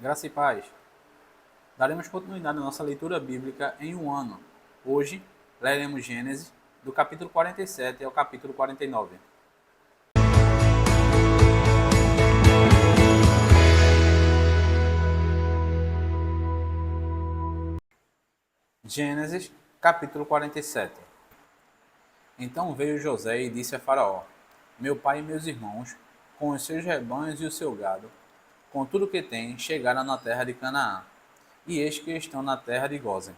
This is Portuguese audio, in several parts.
Graça e paz. Daremos continuidade à nossa leitura bíblica em um ano. Hoje, leremos Gênesis, do capítulo 47 ao capítulo 49. Gênesis, capítulo 47. Então veio José e disse a Faraó: Meu pai e meus irmãos, com os seus rebanhos e o seu gado, com tudo que têm, chegaram na terra de Canaã, e eis que estão na terra de Gósen.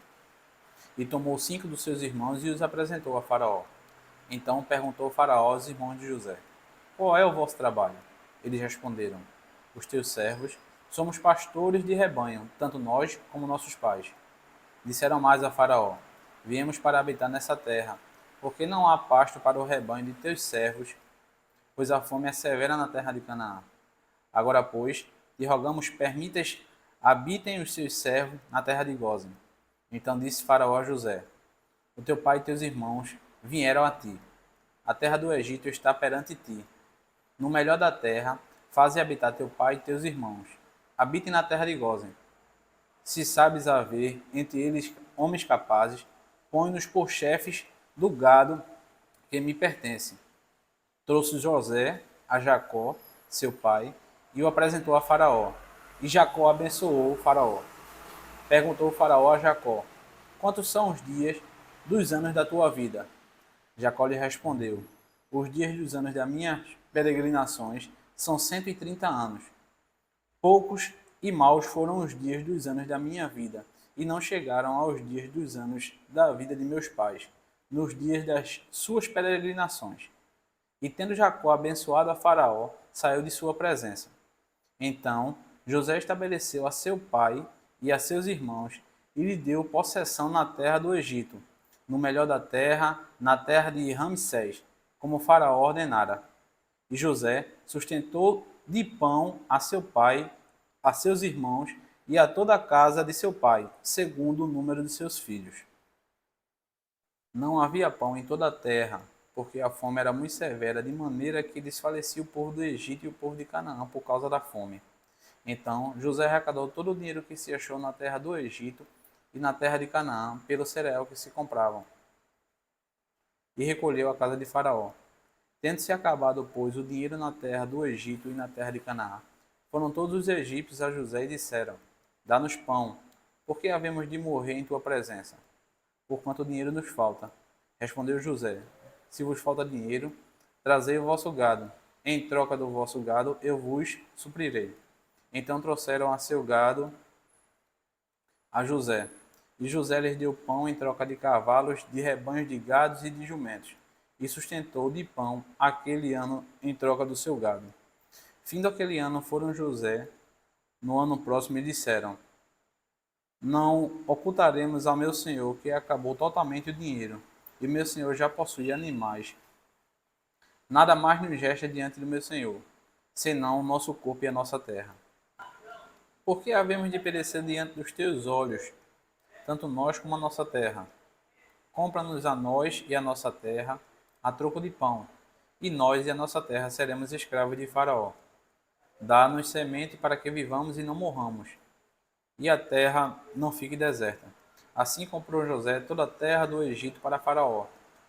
E tomou 5 dos seus irmãos e os apresentou a Faraó. Então perguntou Faraó aos irmãos de José: Qual é o vosso trabalho? Eles responderam: Os teus servos somos pastores de rebanho, tanto nós como nossos pais. Disseram mais a Faraó: Viemos para habitar nessa terra, porque não há pasto para o rebanho de teus servos, pois a fome é severa na terra de Canaã. Agora, pois, te rogamos, permitas habitem os seus servos na terra de Gósen. Então disse Faraó a José: O teu pai e teus irmãos vieram a ti. A terra do Egito está perante ti. No melhor da terra, faze habitar teu pai e teus irmãos. Habite na terra de Gósen. Se sabes haver entre eles homens capazes, põe-nos por chefes do gado que me pertence. Trouxe José a Jacó, seu pai, e o apresentou a Faraó. E Jacó abençoou o Faraó. Perguntou o Faraó a Jacó: Quantos são os dias dos anos da tua vida? Jacó lhe respondeu: Os dias dos anos das minhas peregrinações são 130 anos. Poucos e maus foram os dias dos anos da minha vida, e não chegaram aos dias dos anos da vida de meus pais, nos dias das suas peregrinações. E tendo Jacó abençoado a Faraó, saiu de sua presença. Então José estabeleceu a seu pai e a seus irmãos, e lhe deu possessão na terra do Egito, no melhor da terra, na terra de Ramsés, como Faraó ordenara. E José sustentou de pão a seu pai, a seus irmãos e a toda a casa de seu pai, segundo o número de seus filhos. Não havia pão em toda a terra, porque a fome era muito severa, de maneira que desfalecia o povo do Egito e o povo de Canaã por causa da fome. Então José arrecadou todo o dinheiro que se achou na terra do Egito e na terra de Canaã, pelo cereal que se compravam, e recolheu à casa de Faraó. Tendo-se acabado, pois, o dinheiro na terra do Egito e na terra de Canaã, foram todos os egípcios a José e disseram: Dá-nos pão, porque havemos de morrer em tua presença, porquanto o dinheiro nos falta. Respondeu José: Se vos falta dinheiro, trazei o vosso gado. Em troca do vosso gado, eu vos suprirei. Então trouxeram a seu gado a José. E José lhes deu pão em troca de cavalos, de rebanhos de gados e de jumentos, e sustentou de pão aquele ano em troca do seu gado. Fim daquele ano foram José, no ano próximo, e disseram: Não ocultaremos ao meu senhor que acabou totalmente o dinheiro, e meu senhor já possui animais. Nada mais nos resta diante do meu senhor, senão o nosso corpo e a nossa terra. Por que havemos de perecer diante dos teus olhos, tanto nós como a nossa terra? Compra-nos a nós e a nossa terra a troco de pão, e nós e a nossa terra seremos escravos de Faraó. Dá-nos semente para que vivamos e não morramos, e a terra não fique deserta. Assim comprou José toda a terra do Egito para Faraó,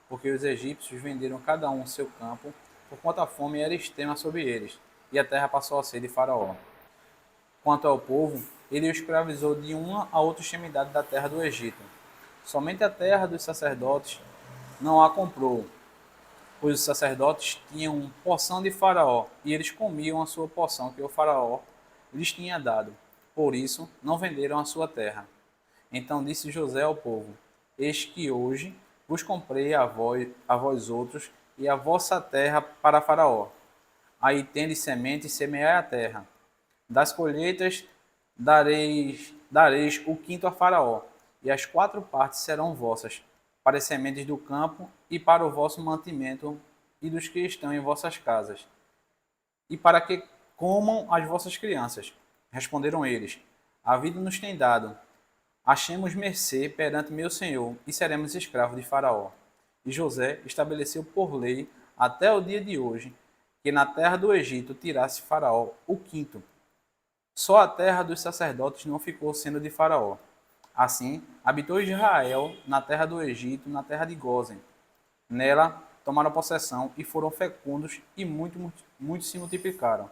porque os egípcios venderam cada um seu campo, porquanto a fome era extrema sobre eles, e a terra passou a ser de Faraó. Quanto ao povo, ele o escravizou de uma a outra extremidade da terra do Egito. Somente a terra dos sacerdotes não a comprou, pois os sacerdotes tinham porção de Faraó, e eles comiam a sua porção que o Faraó lhes tinha dado. Por isso, não venderam a sua terra. Então disse José ao povo: Eis que hoje vos comprei a vós outros, e a vossa terra para Faraó. Aí tendes semente e semeai a terra. Das colheitas dareis o quinto a Faraó, e as 4 partes serão vossas, para as sementes do campo e para o vosso mantimento e dos que estão em vossas casas, e para que comam as vossas crianças. Responderam eles: A vida nos tem dado. Achemos mercê perante meu senhor, e seremos escravos de Faraó. E José estabeleceu por lei, até o dia de hoje, que na terra do Egito tirasse Faraó o quinto. Só a terra dos sacerdotes não ficou sendo de Faraó. Assim, habitou Israel na terra do Egito, na terra de Gósen. Nela tomaram possessão e foram fecundos e muito se multiplicaram.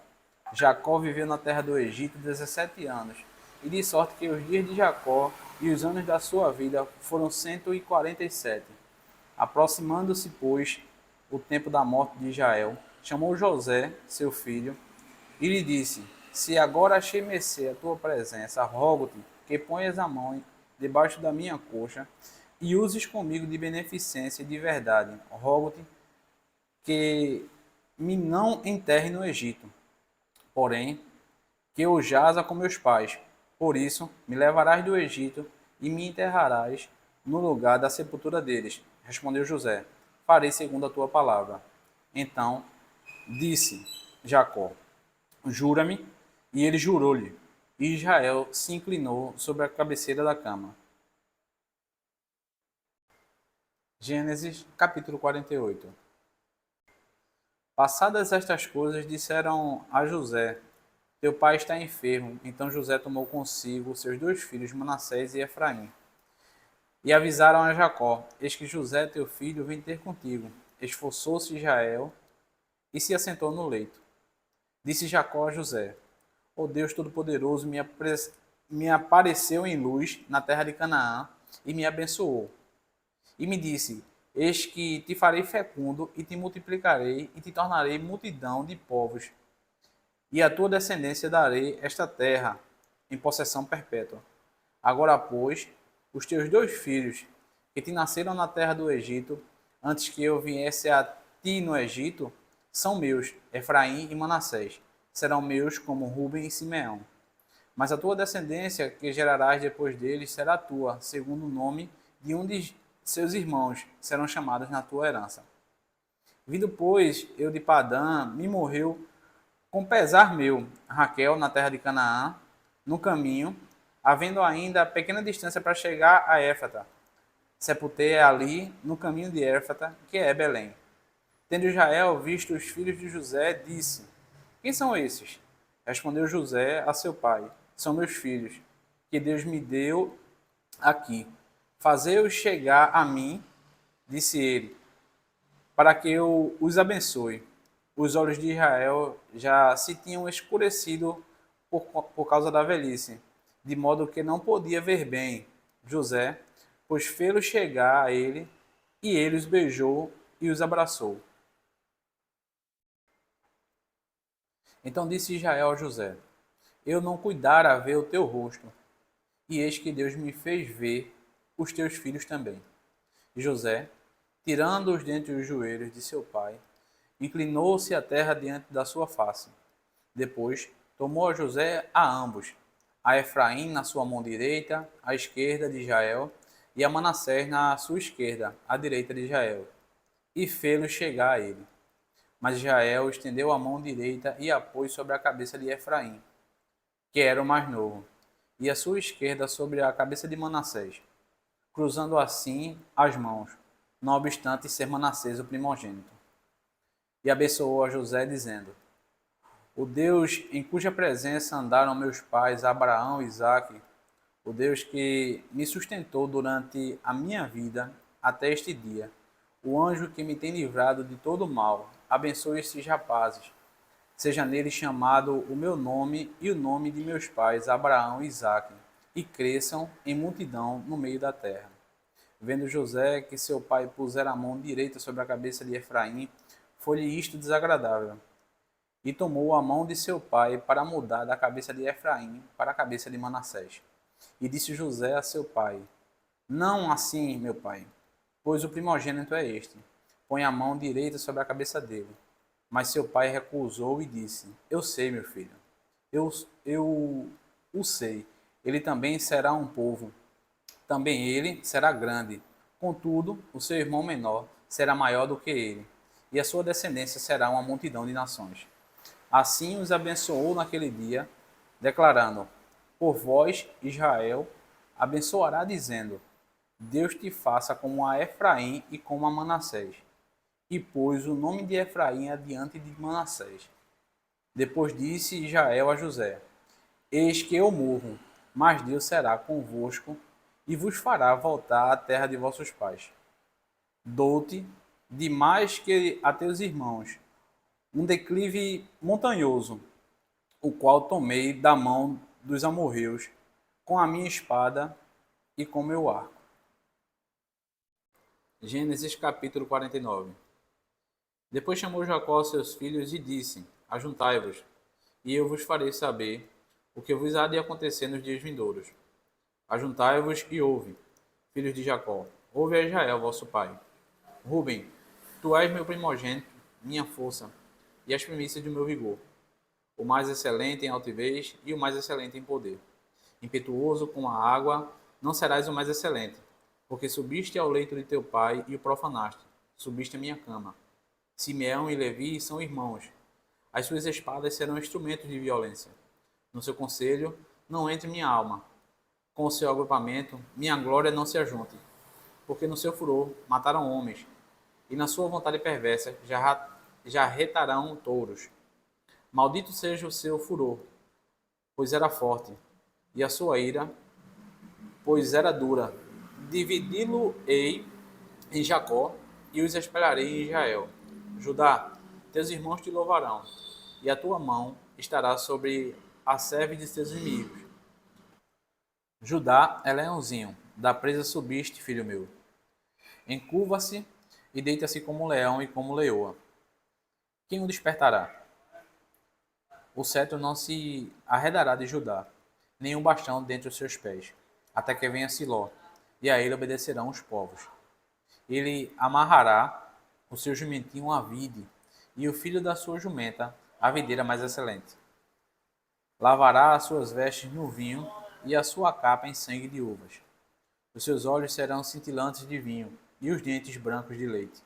Jacó viveu na terra do Egito 17 anos, e de sorte que os dias de Jacó e os anos da sua vida foram 147. Aproximando-se, pois, o tempo da morte de Israel, chamou José, seu filho, e lhe disse: Se agora achei mercê a tua presença, rogo-te que ponhas a mão debaixo da minha coxa e uses comigo de beneficência e de verdade. Rogo-te que me não enterre no Egito, porém que eu jaza com meus pais. Por isso me levarás do Egito e me enterrarás no lugar da sepultura deles. Respondeu José: Farei segundo a tua palavra. Então disse Jacó: Jura-me. E ele jurou-lhe. E Israel se inclinou sobre a cabeceira da cama. Gênesis capítulo 48. Passadas estas coisas, disseram a José: Teu pai está enfermo. Então José tomou consigo seus dois filhos, Manassés e Efraim. E avisaram a Jacó: Eis que José, teu filho, vem ter contigo. Esforçou-se Israel e se assentou no leito. Disse Jacó a José: O Deus Todo-Poderoso me apareceu em luz na terra de Canaã e me abençoou. E me disse: Eis que te farei fecundo e te multiplicarei e te tornarei multidão de povos. E à tua descendência darei esta terra em possessão perpétua. Agora, pois, os teus dois filhos, que te nasceram na terra do Egito, antes que eu viesse a ti no Egito, são meus, Efraim e Manassés. Serão meus como Ruben e Simeão. Mas a tua descendência, que gerarás depois deles, será tua, segundo o nome de um de seus irmãos, serão chamados na tua herança. Vindo, pois, eu de Padã, me morreu com pesar meu, Raquel, na terra de Canaã, no caminho, havendo ainda pequena distância para chegar a Éfrata. Sepultei ali, no caminho de Éfrata, que é Belém. Tendo Israel visto os filhos de José, disse: Quem são esses? Respondeu José a seu pai: São meus filhos, que Deus me deu aqui. Fazei-os chegar a mim, disse ele, para que eu os abençoe. Os olhos de Israel já se tinham escurecido por causa da velhice, de modo que não podia ver bem José, pois fê-los chegar a ele, e ele os beijou e os abraçou. Então disse Israel a José: Eu não cuidara ver o teu rosto, e eis que Deus me fez ver os teus filhos também. E José, tirando-os dentre os joelhos de seu pai, inclinou-se à terra diante da sua face. Depois tomou a José a ambos, a Efraim na sua mão direita, à esquerda de Israel, e a Manassés na sua esquerda, à direita de Israel, e fê-los chegar a ele. Mas Israel estendeu a mão direita e a pôs sobre a cabeça de Efraim, que era o mais novo, e a sua esquerda sobre a cabeça de Manassés, cruzando assim as mãos, não obstante ser Manassés o primogênito. E abençoou a José, dizendo: O Deus em cuja presença andaram meus pais Abraão e Isaque, o Deus que me sustentou durante a minha vida até este dia, o anjo que me tem livrado de todo mal, abençoe estes rapazes. Seja nele chamado o meu nome e o nome de meus pais Abraão e Isaque, e cresçam em multidão no meio da terra. Vendo José que seu pai pusera a mão direita sobre a cabeça de Efraim, foi-lhe isto desagradável. E tomou a mão de seu pai para mudar da cabeça de Efraim para a cabeça de Manassés. E disse José a seu pai: Não assim, meu pai, pois o primogênito é este. Põe a mão direita sobre a cabeça dele. Mas seu pai recusou e disse: Eu sei, meu filho. Eu o sei. Ele também será um povo. Também ele será grande. Contudo, o seu irmão menor será maior do que ele. E a sua descendência será uma multidão de nações. Assim os abençoou naquele dia, declarando: Por vós, Israel, abençoará, dizendo: Deus te faça como a Efraim e como a Manassés. E pôs o nome de Efraim adiante de Manassés. Depois disse Israel a José: Eis que eu morro, mas Deus será convosco e vos fará voltar à terra de vossos pais. Dou-te, de mais que a teus irmãos, um declive montanhoso, o qual tomei da mão dos amorreus, com a minha espada e com meu arco. Gênesis capítulo 49. Depois chamou Jacó seus filhos e disse: Ajuntai-vos, e eu vos farei saber o que vos há de acontecer nos dias vindouros. Ajuntai-vos e ouve, filhos de Jacó, ouve a Israel, vosso pai. Rubem, tu és meu primogênito, minha força, e as primícias do meu vigor, o mais excelente em altivez e o mais excelente em poder. Impetuoso como a água, não serás o mais excelente, porque subiste ao leito de teu pai e o profanaste, subiste à minha cama. Simeão e Levi são irmãos. As suas espadas serão instrumentos de violência. No seu conselho não entre minha alma. Com o seu agrupamento, minha glória não se ajunte. Porque no seu furor mataram homens, e na sua vontade perversa já retarão touros. Maldito seja o seu furor, pois era forte, e a sua ira, pois era dura. Dividi-lo-ei em Jacó, e os espalharei em Israel. Judá, teus irmãos te louvarão, e a tua mão estará sobre a serve de teus inimigos. Judá é leãozinho, da presa subiste, filho meu. Encurva-se e deita-se como leão e como leoa. Quem o despertará? O cetro não se arredará de Judá, nem um bastão dentre os seus pés, até que venha Siló, e a ele obedecerão os povos. Ele amarrará o seu jumentinho à vide, e o filho da sua jumenta à videira mais excelente. Lavará as suas vestes no vinho, e a sua capa em sangue de uvas. Os seus olhos serão cintilantes de vinho, e os dentes brancos de leite.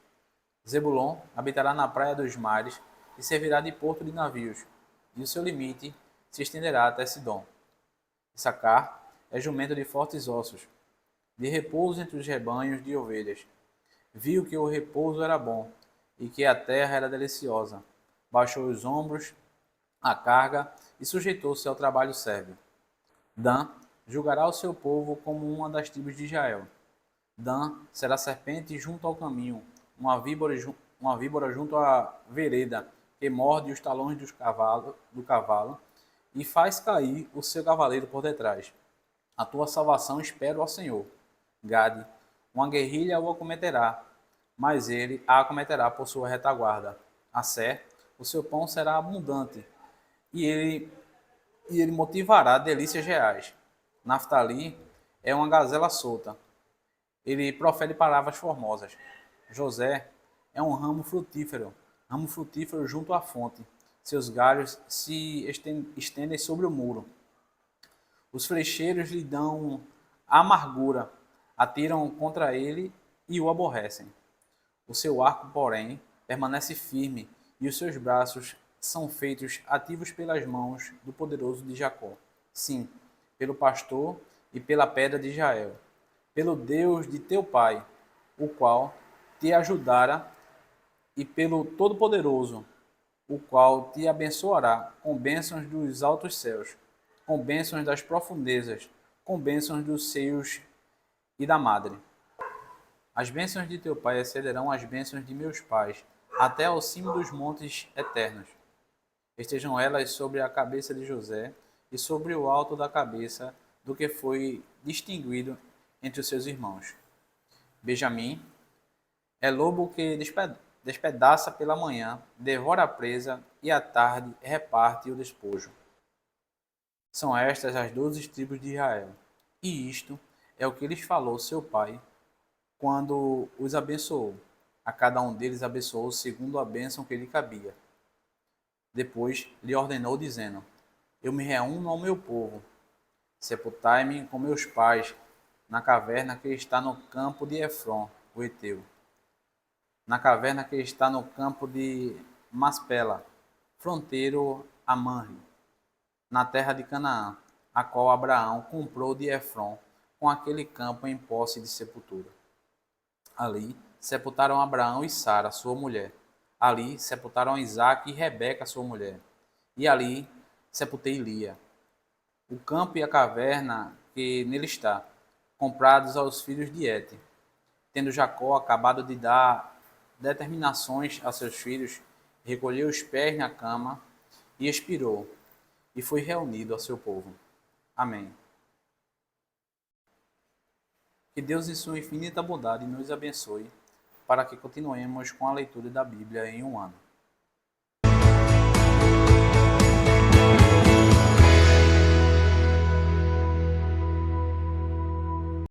Zebulon habitará na praia dos mares, e servirá de porto de navios, e o seu limite se estenderá até Sidom. Issacar é jumento de fortes ossos, de repouso entre os rebanhos de ovelhas. Viu que o repouso era bom, e que a terra era deliciosa. Baixou os ombros, a carga, e sujeitou-se ao trabalho sérvio. Dan julgará o seu povo como uma das tribos de Israel. Dan será serpente junto ao caminho, uma víbora junto à vereda, que morde os talões do cavalo e faz cair o seu cavaleiro por detrás. A tua salvação espero ao Senhor. Gade, uma guerrilha o acometerá, mas ele a acometerá por sua retaguarda. Assé, o seu pão será abundante, e ele motivará delícias reais. Naftali é uma gazela solta. Ele profere palavras formosas. José é um ramo frutífero junto à fonte. Seus galhos se estendem sobre o muro. Os flecheiros lhe dão amargura, atiram contra ele e o aborrecem. O seu arco, porém, permanece firme, e os seus braços são feitos ativos pelas mãos do poderoso de Jacó. Sim, pelo pastor e pela pedra de Israel, pelo Deus de teu pai, o qual te ajudara, e pelo Todo-Poderoso, o qual te abençoará com bênçãos dos altos céus, com bênçãos das profundezas, com bênçãos dos seios e da madre. As bênçãos de teu pai excederão as bênçãos de meus pais, até ao cimo dos montes eternos. Estejam elas sobre a cabeça de José e sobre o alto da cabeça do que foi distinguido entre os seus irmãos. Benjamim é lobo que despedaça pela manhã, devora a presa e à tarde reparte o despojo. São estas as 12 tribos de Israel. E isto é o que lhes falou seu pai quando os abençoou. A cada um deles abençoou segundo a bênção que lhe cabia. Depois lhe ordenou, dizendo: Eu me reúno ao meu povo. Sepultai-me com meus pais na caverna que está no campo de Efron, o Heteu, na caverna que está no campo de Maspela, fronteiro a Manre, na terra de Canaã, a qual Abraão comprou de Efron, com aquele campo em posse de sepultura. Ali sepultaram Abraão e Sara, sua mulher. Ali sepultaram Isaque e Rebeca, sua mulher. E ali sepultei Lia. o campo e a caverna que nele está, comprados aos filhos de Et. Tendo Jacó acabado de dar determinações a seus filhos, recolheu os pés na cama e expirou, e foi reunido ao seu povo. Amém. Que Deus, em sua infinita bondade, nos abençoe, para que continuemos com a leitura da Bíblia em um ano.